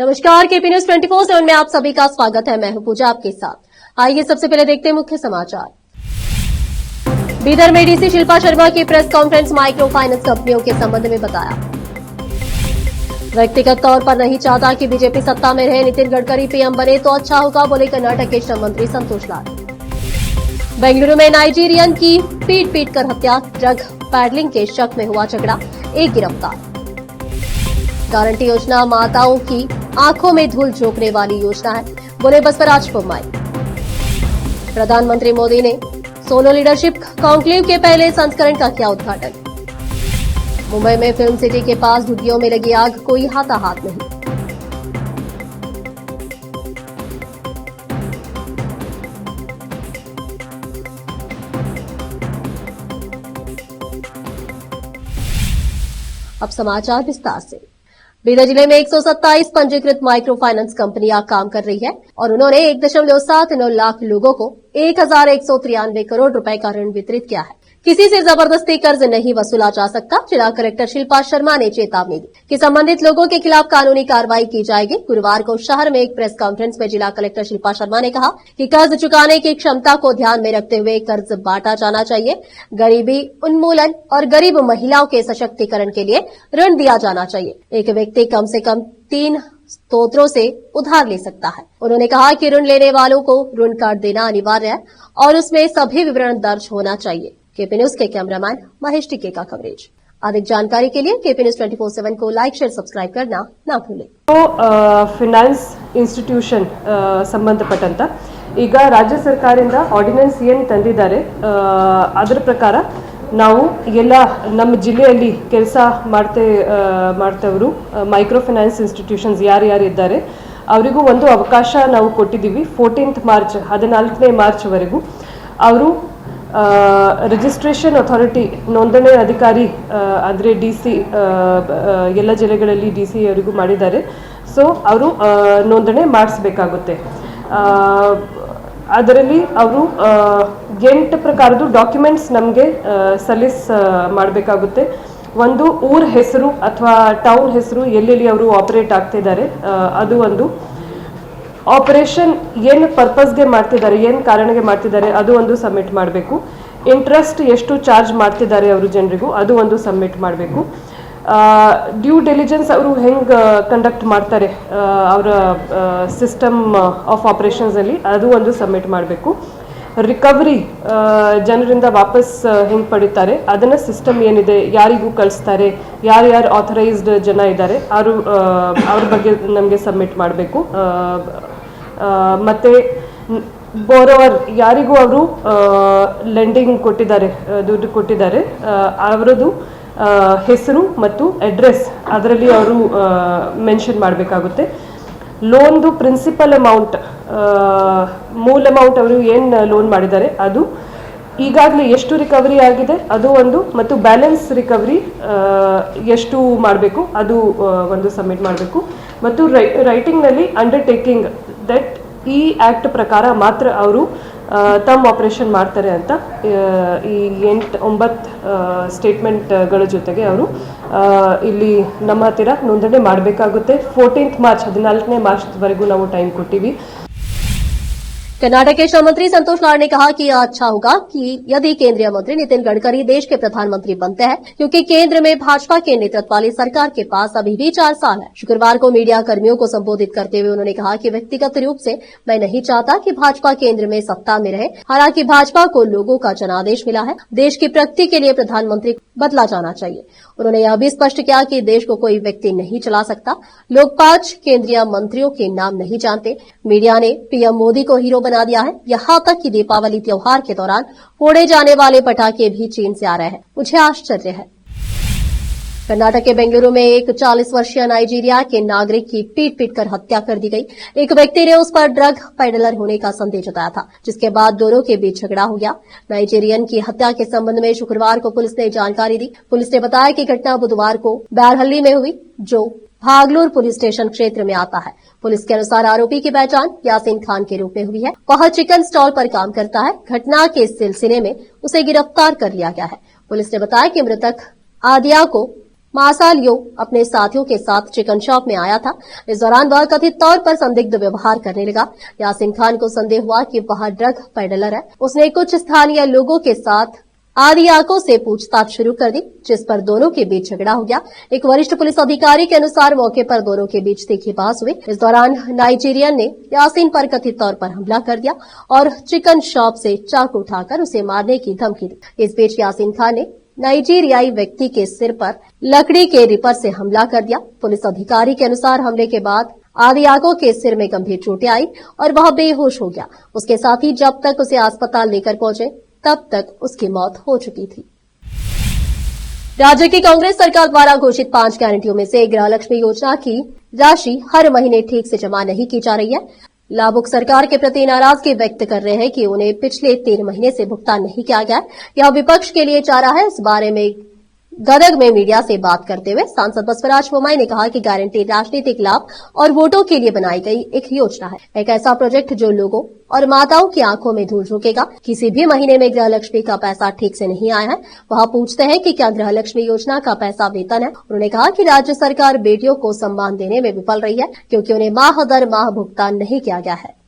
नमस्कार, KP news 24/7 में आप सभी का स्वागत है। मैं हूं पूजा आपके साथ। आइए सबसे पहले देखते हैं मुख्य समाचार। बीदर में डीसी शिल्पा शर्मा की प्रेस कॉन्फ्रेंस, माइक्रो फाइनेंस कंपनियों के संबंध में बताया। व्यक्तिगत तौर पर नहीं चाहता कि बीजेपी सत्ता में रहे, नितिन गडकरी पीएम बने तो अच्छा होगा, बोले कर्नाटक के श्रम मंत्री संतोष लाल। बेंगलुरु में नाइजीरियन की पीट कर हत्या, ड्रग पैडलिंग के शक में हुआ झगड़ा, एक गिरफ्तार। गारंटी योजना माताओं की आंखों में धूल झोंकने वाली योजना है, बोले बसवराज बोम्मई। प्रधानमंत्री मोदी ने सोलो लीडरशिप कॉन्क्लेव के पहले संस्करण का किया उद्घाटन। मुंबई में फिल्म सिटी के पास झुग्गियों में लगी आग, कोई हाथाहाथ नहीं। अब समाचार विस्तार से। बीदर जिले में 127 पंजीकृत माइक्रो फाइनेंस कंपनियां काम कर रही है और उन्होंने 1.79 लाख लोगों को 1193 करोड़ रुपए का ऋण वितरित किया है। किसी से जबरदस्ती कर्ज नहीं वसूला जा सकता। जिला कलेक्टर शिल्पा शर्मा ने चेतावनी दी कि संबंधित लोगों के खिलाफ कानूनी कार्रवाई की जाएगी। गुरुवार को शहर में एक प्रेस कॉन्फ्रेंस में जिला कलेक्टर शिल्पा शर्मा ने कहा कि कर्ज चुकाने की क्षमता को ध्यान में रखते हुए कर्ज बांटा जाना चाहिए। गरीबी उन्मूलन और गरीब महिलाओं के सशक्तिकरण के लिए ऋण दिया जाना चाहिए। एक व्यक्ति कम से कम 3 स्रोतों से उधार ले सकता है। उन्होंने कहा कि ऋण लेने वालों को ऋण कार्ड देना अनिवार्य है और उसमें सभी विवरण दर्ज होना चाहिए। केपी न्यूज के कैमरामैन महेश टिक्के का कवरेज। अधिक जानकारी के लिए केपी न्यूज 24/7 को लाइक, शेयर, सब्सक्राइब करना ना भूलें। ಫಿನಾನ್ಸ್ ಇನ್ಸ್ಟಿಟ್ಯೂಷನ್ ಸಂಬಂಧಪಟ್ಟಂತ ಈಗ ರಾಜ್ಯ ಸರ್ಕಾರದಿಂದ ಆರ್ಡಿನೆನ್ಸ್ ಏನು ತಂದಿದ್ದಾರೆ ಅದರ ಪ್ರಕಾರ ನಾವು ಎಲ್ಲ ನಮ್ಮ ಜಿಲ್ಲೆಯಲ್ಲಿ ಕೆಲಸ ಮಾಡ್ತವರು ಮೈಕ್ರೋ ಫೈನಾನ್ಸ್ ಇನ್ಸ್ಟಿಟ್ಯೂಷನ್ಸ್ ಯಾರ್ಯಾರು ಇದ್ದಾರೆ ಅವರಿಗೂ ಒಂದು ಅವಕಾಶ ನಾವು ಕೊಟ್ಟಿದ್ದೀವಿ। 14 ಮಾರ್ಚ್ 14ನೇ ಮಾರ್ಚ್ವರೆಗೂ ಅವರು ರಿಜಿಸ್ಟ್ರೇಷನ್ ಅಥಾರಿಟಿ ನೋಂದಣಿ ಅಧಿಕಾರಿ ಅಂದರೆ DC ಎಲ್ಲ ಜಿಲ್ಲೆಗಳಲ್ಲಿ DC ಅವರಿಗೂ ಮಾಡಿದ್ದಾರೆ। ಸೊ ಅವರು ನೋಂದಣಿ ಮಾಡಿಸ್ಬೇಕಾಗುತ್ತೆ। ಅದರಲ್ಲಿ ಅವರು 8 ಪ್ರಕಾರದ ಡಾಕ್ಯುಮೆಂಟ್ಸ್ ನಮಗೆ ಮಾಡಬೇಕಾಗುತ್ತೆ। ಒಂದು ಊರ ಹೆಸರು ಅಥವಾ ಟೌನ್ ಹೆಸರು, ಎಲ್ಲೆಲ್ಲಿ ಅವರು ಆಪರೇಟ್ ಆಗ್ತಿದ್ದಾರೆ ಅದು ಒಂದು, ಆಪರೇಷನ್ ಏನು ಪರ್ಪಸ್ಗೆ ಮಾಡ್ತಿದ್ದಾರೆ, ಏನು ಕಾರಣಕ್ಕೆ ಮಾಡ್ತಿದ್ದಾರೆ ಅದು ಒಂದು ಸಬ್ಮಿಟ್ ಮಾಡಬೇಕು। ಇಂಟ್ರೆಸ್ಟ್ ಎಷ್ಟು ಚಾರ್ಜ್ ಮಾಡ್ತಿದ್ದಾರೆ ಅವರು ಜನರಿಗೂ ಅದು ಒಂದು ಸಬ್ಮಿಟ್ ಮಾಡಬೇಕು। ಡ್ಯೂ ಡಿಲಿಜೆನ್ಸ್ ಅವರು ಹೆಂಗೆ ಕಂಡಕ್ಟ್ ಮಾಡ್ತಾರೆ ಅವರ ಸಿಸ್ಟಮ್ ಆಫ್ ಆಪರೇಷನ್ಸಲ್ಲಿ ಅದು ಒಂದು ಸಬ್ಮಿಟ್ ಮಾಡಬೇಕು। ರಿಕವರಿ ಜನರಿಂದ ವಾಪಸ್ ಹೆಂಗೆ ಪಡಿತಾರೆ ಅದನ್ನು ಸಿಸ್ಟಮ್ ಏನಿದೆ, ಯಾರಿಗೂ ಕಳಿಸ್ತಾರೆ, ಯಾರ್ಯಾರು ಆಥರೈಸ್ಡ್ ಜನ ಇದ್ದಾರೆ ಅವ್ರ ಬಗ್ಗೆ ನಮಗೆ ಸಬ್ಮಿಟ್ ಮಾಡಬೇಕು। ಮತ್ತು ಬೋರೋವರ್ ಯಾರಿಗೂ ಅವರು ಲೆಂಡಿಂಗ್ ಕೊಟ್ಟಿದ್ದಾರೆ, ದುಡ್ಡು ಕೊಟ್ಟಿದ್ದಾರೆ, ಅವರದ್ದು ಹೆಸರು ಮತ್ತು ಅಡ್ರೆಸ್ ಅದರಲ್ಲಿ ಅವರು ಮೆನ್ಷನ್ ಮಾಡಬೇಕಾಗುತ್ತೆ। ಲೋನ್ದು ಪ್ರಿನ್ಸಿಪಲ್ ಅಮೌಂಟ್, ಮೂಲ ಅಮೌಂಟ್ ಅವರು ಏನು ಲೋನ್ ಮಾಡಿದ್ದಾರೆ ಅದು ಈಗಾಗಲೇ ಎಷ್ಟು ರಿಕವರಿ ಆಗಿದೆ ಅದು ಒಂದು, ಮತ್ತು ಬ್ಯಾಲೆನ್ಸ್ ರಿಕವರಿ ಎಷ್ಟು ಮಾಡಬೇಕು ಅದು ಒಂದು ಸಬ್ಮಿಟ್ ಮಾಡಬೇಕು। ಮತ್ತು ರೈಟಿಂಗ್ನಲ್ಲಿ ಅಂಡರ್ಟೇಕಿಂಗ್ ದಟ್ ಈ ಆ್ಯಕ್ಟ್ ಪ್ರಕಾರ ಮಾತ್ರ ಅವರು ತಮ್ಮ ಆಪರೇಷನ್ ಮಾಡ್ತಾರೆ ಅಂತ ಈ 8-9 ಸ್ಟೇಟ್ಮೆಂಟ್ಗಳ ಜೊತೆಗೆ ಅವರು ಇಲ್ಲಿ ನಮ್ಮ ಹತ್ತಿರ ನೋಂದಣಿ ಮಾಡಬೇಕಾಗುತ್ತೆ। 14ನೇ ಮಾರ್ಚ್ವರೆಗೂ ನಾವು ಟೈಮ್ ಕೊಟ್ಟಿವಿ। कर्नाटक के श्रम मंत्री संतोष लाल ने कहा कि यह अच्छा होगा कि यदि केंद्रीय मंत्री नितिन गडकरी देश के प्रधानमंत्री बनते हैं, क्योंकि केंद्र में भाजपा के नेतृत्व वाली सरकार के पास अभी भी 4 साल है। शुक्रवार को मीडिया कर्मियों को संबोधित करते हुए उन्होंने कहा कि व्यक्तिगत रूप से मैं नहीं चाहता कि भाजपा केंद्र में सत्ता में रहे। हालांकि भाजपा को लोगों का जनादेश मिला है, देश की प्रगति के लिए प्रधानमंत्री बदला जाना चाहिए। उन्होंने यह भी स्पष्ट किया कि देश को कोई व्यक्ति नहीं चला सकता। लोग 5 केंद्रीय मंत्रियों के नाम नहीं जानते। मीडिया ने पीएम मोदी को हीरो बना दिया है। यहां तक कि दीपावली त्योहार के दौरान फोड़े जाने वाले पटाखे भी चीन से आ रहे हैं। मुझे आश्चर्य है। कर्नाटक के बेंगलुरु में एक 40 वर्षीय नाइजीरिया के नागरिक की पीट कर हत्या कर दी गई। एक व्यक्ति ने उस पर ड्रग पेडलर होने का संदेह जताया था, जिसके बाद दोनों के बीच झगड़ा हो गया। नाइजीरियन की हत्या के संबंध में शुक्रवार को पुलिस ने जानकारी दी। पुलिस ने बताया कि घटना बुधवार को बैरहल्ली में हुई, जो भागलूर पुलिस स्टेशन क्षेत्र में आता है। पुलिस के अनुसार आरोपी की पहचान यासीन खान के रूप में हुई है। वह चिकन स्टॉल पर काम करता है। घटना के सिलसिले में उसे गिरफ्तार कर लिया गया है। पुलिस ने बताया कि मृतक आदिया को मासालियो अपने साथियों के साथ चिकन शॉप में आया था। इस दौरान वह कथित तौर पर संदिग्ध व्यवहार करने लगा। यासीन खान को संदेह हुआ कि वह ड्रग पेडलर है। उसने कुछ स्थानीय लोगों के साथ आदियाकों से पूछताछ शुरू कर दी, जिस पर दोनों के बीच झगड़ा हो गया। एक वरिष्ठ पुलिस अधिकारी के अनुसार मौके पर दोनों के बीच तीखी बहस हुई। इस दौरान नाइजीरियन ने यासीन पर कथित तौर पर हमला कर दिया और चिकन शॉप से चाकू उठाकर उसे मारने की धमकी दी। इस बीच यासीन खान ने नाइजीरियाई व्यक्ति के सिर पर लकड़ी के रिपर से हमला कर दिया। पुलिस अधिकारी के अनुसार हमले के बाद आदियाको के सिर में गंभीर चोटें आई और वह बेहोश हो गया। उसके साथी जब तक उसे अस्पताल लेकर पहुंचे तब तक उसकी मौत हो चुकी थी। राज्य की कांग्रेस सरकार द्वारा घोषित 5 गारंटियों में से गृहलक्ष्मी योजना की राशि हर महीने ठीक से जमा नहीं की जा रही है। लाभुक सरकार के प्रति नाराजगी व्यक्त कर रहे हैं कि उन्हें पिछले 3 महीने से भुगतान नहीं किया गया। यह विपक्ष के लिए चारा है। इस बारे में गदग में मीडिया से बात करते हुए सांसद बसवराज बोम्मई ने कहा कि गारंटी राजनीतिक लाभ और वोटों के लिए बनाई गई एक योजना है, एक ऐसा प्रोजेक्ट जो लोगों और माताओं की आंखों में धूल झोंकेगा। किसी भी महीने में गृहलक्ष्मी का पैसा ठीक से नहीं आया है। वह पूछते हैं कि क्या गृहलक्ष्मी योजना का पैसा वेतन है। उन्होंने कहा कि राज्य सरकार बेटियों को सम्मान देने में विफल रही है, क्योंकि उन्हें माह दर माह भुगतान नहीं किया गया है।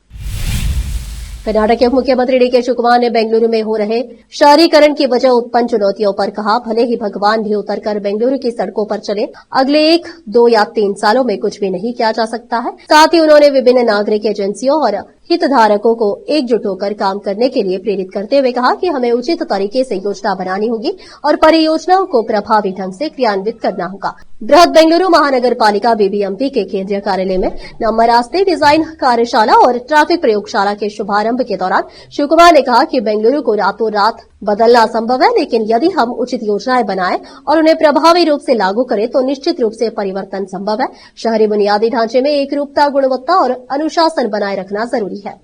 कर्नाटक के उप मुख्यमंत्री डीके शिवकुमार ने बेंगलुरु में हो रहे शहरीकरण की वजह उत्पन्न चुनौतियों पर कहा, भले ही भगवान भी उतरकर बेंगलुरु की सड़कों पर चले, अगले 1, 2 या 3 सालों में कुछ भी नहीं किया जा सकता है। साथ ही उन्होंने विभिन्न नागरिक एजेंसियों और हितधारकों को एकजुट होकर काम करने के लिए प्रेरित करते हुए कहा कि हमें उचित तरीके से योजना बनानी होगी और परियोजनाओं को प्रभावी ढंग से क्रियान्वित करना होगा। बृहद बेंगलुरु महानगर पालिका बीबीएमपी के केंद्रीय कार्यालय में नंबर रास्ते डिजाइन कार्यशाला और ट्रैफिक प्रयोगशाला के शुभारंभ के दौरान शिवकुमार ने कहा कि बेंगलुरु को रातों रात बदलना संभव है, लेकिन यदि हम उचित योजनाएं बनाएं और उन्हें प्रभावी रूप से लागू करें तो निश्चित रूप से परिवर्तन संभव है। शहरी बुनियादी ढांचे में एकरूपता, गुणवत्ता और अनुशासन बनाए रखना जरूरी है।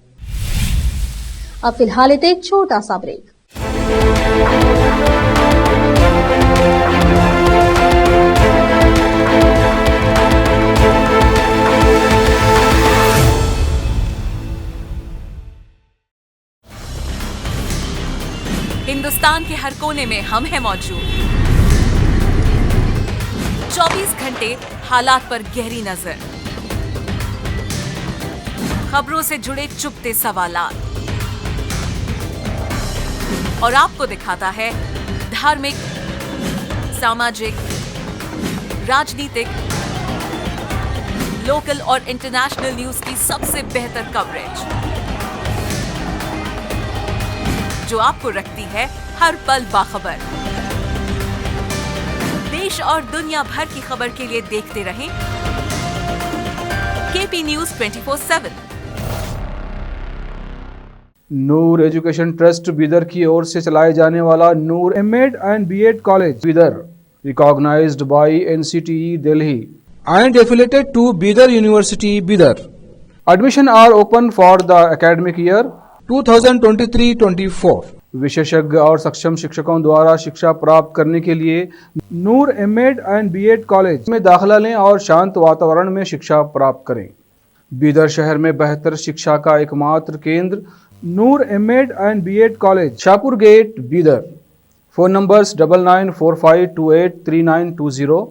अब फिलहाल एक छोटा सा ब्रेक। हिंदुस्तान के हर कोने में हम हैं मौजूद। 24 घंटे हालात पर गहरी नजर, खबरों से जुड़े चुपते सवालात और आपको दिखाता है धार्मिक, सामाजिक, राजनीतिक, लोकल और इंटरनेशनल न्यूज की सबसे बेहतर कवरेज, जो आपको रखती है हर पल बाखबर। देश और दुनिया भर की खबर के लिए देखते रहें KP news 24/7। Noor education trust Bidar की ओर से चलाए जाने वाला Noor MEd and BEd college Bidar, recognised by NCTE Delhi and affiliated to Bidar University, Bidar. Admission are open for the academic year 2023-24. विशेषज्ञ और सक्षम शिक्षकों द्वारा शिक्षा प्राप्त करने के लिए नूर एमएड एंड बीएड कॉलेज में दाखिला लें और शांत वातावरण में शिक्षा प्राप्त करें। बीदर शहर में बेहतर शिक्षा का एकमात्र केंद्र Noor MEd and BEd college, Shahpur gate, Bidar. Phone numbers 9945283920,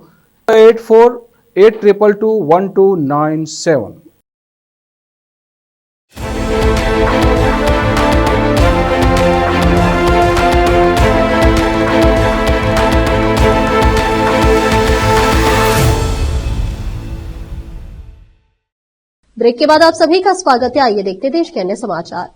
8482221297। Break के बाद आप सभी का स्वागत है। आइए देखते देश के अन्य समाचार।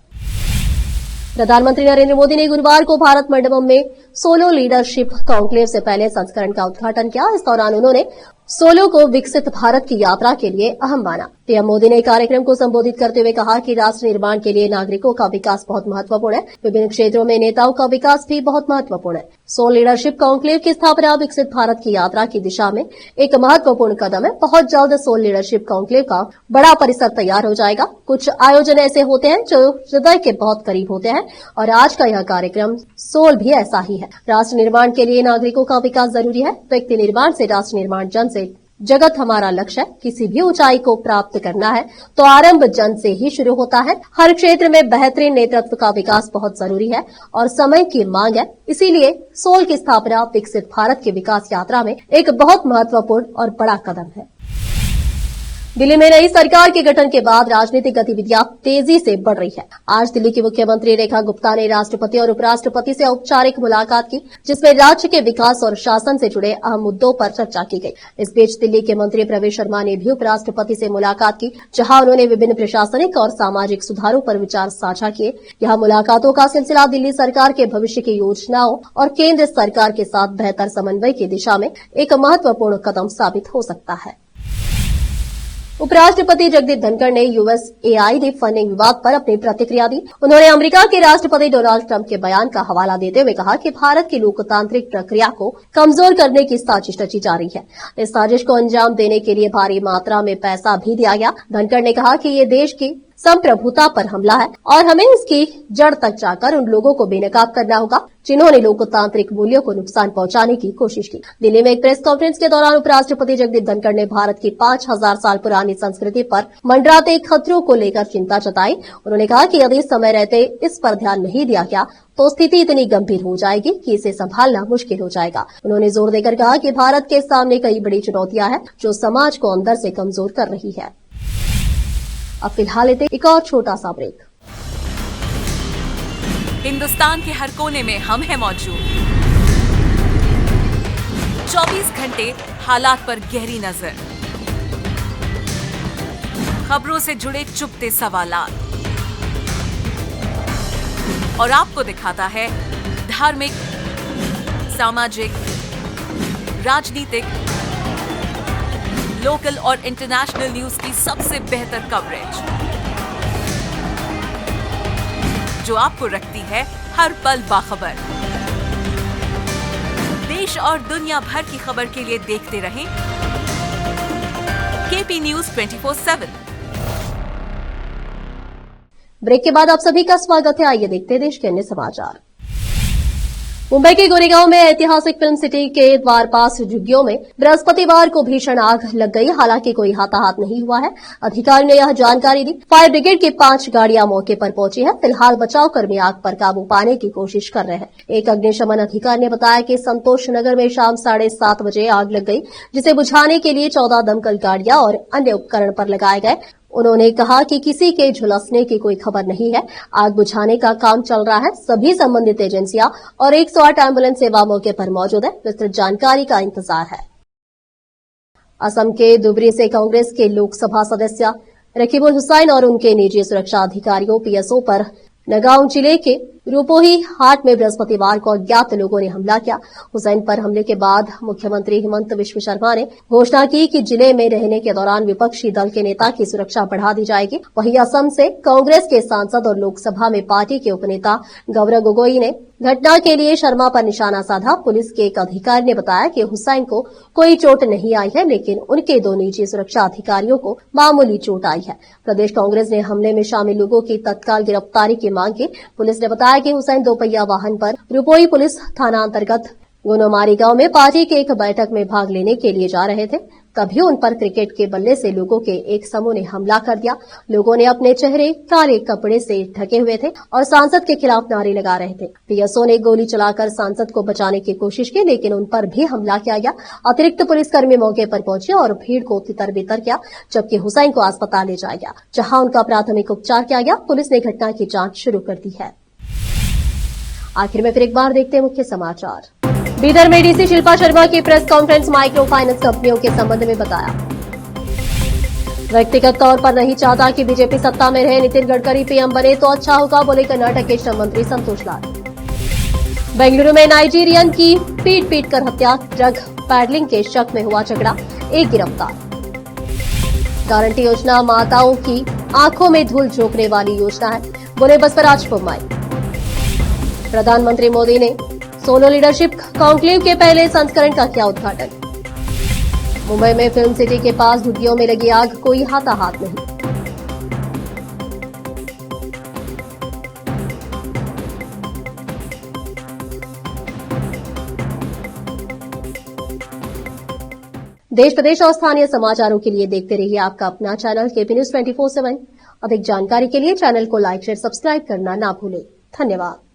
प्रधानमंत्री नरेंद्र मोदी ने गुरुवार को भारत मंडपम में सोलो लीडरशिप कॉन्क्लेव से पहले संस्करण का उद्घाटन किया। इस दौरान उन्होंने सोलो को विकसित भारत की यात्रा के लिए अहम माना। पीएम मोदी ने कार्यक्रम को संबोधित करते हुए कहा कि राष्ट्र निर्माण के लिए नागरिकों का विकास बहुत महत्वपूर्ण है। विभिन्न क्षेत्रों में नेताओं का विकास भी बहुत महत्वपूर्ण है। सोल लीडरशिप कॉन्क्लेव की स्थापना विकसित भारत की यात्रा की दिशा में एक महत्वपूर्ण कदम है। बहुत जल्द सोल लीडरशिप कॉन्क्लेव का बड़ा परिसर तैयार हो जाएगा। कुछ आयोजन ऐसे होते हैं जो हृदय के बहुत करीब होते हैं और आज का यह कार्यक्रम सोल भी ऐसा ही है। राष्ट्र निर्माण के लिए नागरिकों का विकास जरूरी है। व्यक्ति निर्माण से राष्ट्र निर्माण, जन से जगत हमारा लक्ष्य है। किसी भी ऊंचाई को प्राप्त करना है तो आरंभ जन से ही शुरू होता है। हर क्षेत्र में बेहतरीन नेतृत्व का विकास बहुत जरूरी है और समय की मांग है। इसीलिए सोल की स्थापना विकसित भारत की विकास यात्रा में एक बहुत महत्वपूर्ण और बड़ा कदम है। दिल्ली में नई सरकार के गठन के बाद राजनीतिक गतिविधियां तेजी से बढ़ रही है। आज दिल्ली की मुख्यमंत्री रेखा गुप्ता ने राष्ट्रपति और उपराष्ट्रपति से औपचारिक मुलाकात की, जिसमें राज्य के विकास और शासन से जुड़े अहम मुद्दों पर चर्चा की गई। इस बीच दिल्ली के मंत्री प्रवेश शर्मा ने भी उपराष्ट्रपति से मुलाकात की, जहां उन्होंने विभिन्न प्रशासनिक और सामाजिक सुधारों पर विचार साझा किए। यह मुलाकातों का सिलसिला दिल्ली सरकार के भविष्य की योजनाओं और केंद्र सरकार के साथ बेहतर समन्वय की दिशा में एक महत्वपूर्ण कदम साबित हो सकता है। उपराष्ट्रपति जगदीप धनखड़ ने यूएसएआईडी फंडिंग विवाद पर अपनी प्रतिक्रिया दी। उन्होंने अमेरिका के राष्ट्रपति डोनाल्ड ट्रंप के बयान का हवाला देते हुए कहा कि भारत की लोकतांत्रिक प्रक्रिया को कमजोर करने की साजिश रची जा रही है। इस साजिश को अंजाम देने के लिए भारी मात्रा में पैसा भी दिया गया। धनखड़ ने कहा कि ये देश की संप्रभुता पर हमला है और हमें इसकी जड़ तक जाकर उन लोगों को बेनकाब करना होगा जिन्होंने लोकतांत्रिक मूल्यों को नुकसान पहुंचाने की कोशिश की। दिल्ली में एक प्रेस कॉन्फ्रेंस के दौरान उपराष्ट्रपति जगदीप धनखड़ ने भारत की 5000 साल पुरानी संस्कृति पर मंडराते खतरों को लेकर चिंता जताई। उन्होंने कहा कि यदि समय रहते इस पर ध्यान नहीं दिया गया तो स्थिति इतनी गंभीर हो जाएगी कि इसे संभालना मुश्किल हो जाएगा। उन्होंने जोर देकर कहा कि भारत के सामने कई बड़ी चुनौतियां हैं जो समाज को अंदर से कमजोर कर रही है। अब फिलहाल लेते एक और छोटा सा ब्रेक। हिंदुस्तान के हर कोने में हम हैं मौजूद। 24 घंटे हालात पर गहरी नजर, खबरों से जुड़े चुपते सवालात और आपको दिखाता है धार्मिक, सामाजिक, राजनीतिक, लोकल और इंटरनेशनल न्यूज की सबसे बेहतर कवरेज जो आपको रखती है हर पल बाखबर। देश और दुनिया भर की खबर के लिए देखते रहें केपी न्यूज 24/7। ब्रेक के बाद आप सभी का स्वागत है। आइए देखते हैं देश के अन्य समाचार। मुंबई के गोरेगांव में ऐतिहासिक फिल्म सिटी के द्वार पास झुग्गियों में बृहस्पतिवार को भीषण आग लग गई। हालांकि कोई हताहत नहीं हुआ है। अधिकारियों ने यह जानकारी दी। फायर ब्रिगेड की 5 गाड़ियां मौके पर पहुंची है। फिलहाल बचाव कर्मी आग पर काबू पाने की कोशिश कर रहे हैं। एक अग्निशमन अधिकारी ने बताया कि संतोष नगर में शाम 7:30 बजे आग लग गई, जिसे बुझाने के लिए 14 दमकल गाड़ियां और अन्य उपकरण पर लगाए गए। उन्होंने कहा कि किसी के झुलसने की कोई खबर नहीं है। आग बुझाने का काम चल रहा है। सभी संबंधित एजेंसियां और 108 एम्बुलेंस सेवा मौके पर मौजूद है। विस्तृत जानकारी का इंतजार है। असम के धुबरी से कांग्रेस के लोकसभा सदस्य रकीबुल हुसैन और उनके निजी सुरक्षा अधिकारियों पीएसओ पर नगांव जिले के रूपोही हाट में बृहस्पतिवार को अज्ञात लोगों ने हमला किया। हुसैन पर हमले के बाद मुख्यमंत्री हिमंत बिश्व शर्मा ने घोषणा की कि जिले में रहने के दौरान विपक्षी दल के नेता की सुरक्षा बढ़ा दी जाएगी। वहीं असम से कांग्रेस के सांसद और लोकसभा में पार्टी के उपनेता गौरव गोगोई ने घटना के लिए शर्मा पर निशाना साधा। पुलिस के एक अधिकारी ने बताया कि हुसैन को कोई चोट नहीं आई है, लेकिन उनके 2 निजी सुरक्षा अधिकारियों को मामूली चोट आई है। प्रदेश कांग्रेस ने हमले में शामिल लोगों की तत्काल गिरफ्तारी की मांग की। पुलिस ने बताया कि हुसैन 2 पहिया वाहन पर रुपोई पुलिस थाना अंतर्गत गोनोमारी गांव में पार्टी के एक बैठक में भाग लेने के लिए जा रहे थे। तभी उन पर क्रिकेट के बल्ले से लोगों के एक समूह ने हमला कर दिया। लोगों ने अपने चेहरे काले कपड़े से ढके हुए थे और सांसद के खिलाफ नारे लगा रहे थे। पीएसओ ने गोली चलाकर सांसद को बचाने की कोशिश की, लेकिन उन पर भी हमला किया गया। अतिरिक्त पुलिसकर्मी मौके पर पहुंचे और भीड़ को तितर बितर किया, जबकि हुसैन को अस्पताल ले जाया गया, जहां उनका प्राथमिक उपचार किया गया। पुलिस ने घटना की जांच शुरू कर दी है। आखिर में फिर एक बार देखते हैं मुख्य समाचार। बीदर में डीसी शिल्पा शर्मा की प्रेस कॉन्फ्रेंस। माइक्रो फाइनेंस कंपनियों के संबंध में बताया। व्यक्तिगत तौर पर नहीं चाहता कि बीजेपी सत्ता में रहे। नितिन गडकरी पीएम बने तो अच्छा होगा, बोले कर्नाटक के श्रम मंत्री संतोष लाल। बेंगलुरु में नाइजीरियन की पीट कर हत्या। ड्रग पैडलिंग के शक में हुआ झगड़ा, एक गिरफ्तार। गारंटी योजना माताओं की आंखों में धूल झोंकने वाली योजना है, बोले बसवराज बोम्माई। प्रधानमंत्री मोदी ने सोलो लीडरशिप कॉन्क्लेव के पहले संस्करण का किया उद्घाटन। मुंबई में फिल्म सिटी के पास झुग्गियों में लगी आग, कोई हताहत नहीं। देश प्रदेश और स्थानीय समाचारों के लिए देखते रहिए आपका अपना चैनल केपी न्यूज 24/7। अधिक जानकारी के लिए चैनल को लाइक शेयर सब्सक्राइब करना ना भूलें। धन्यवाद।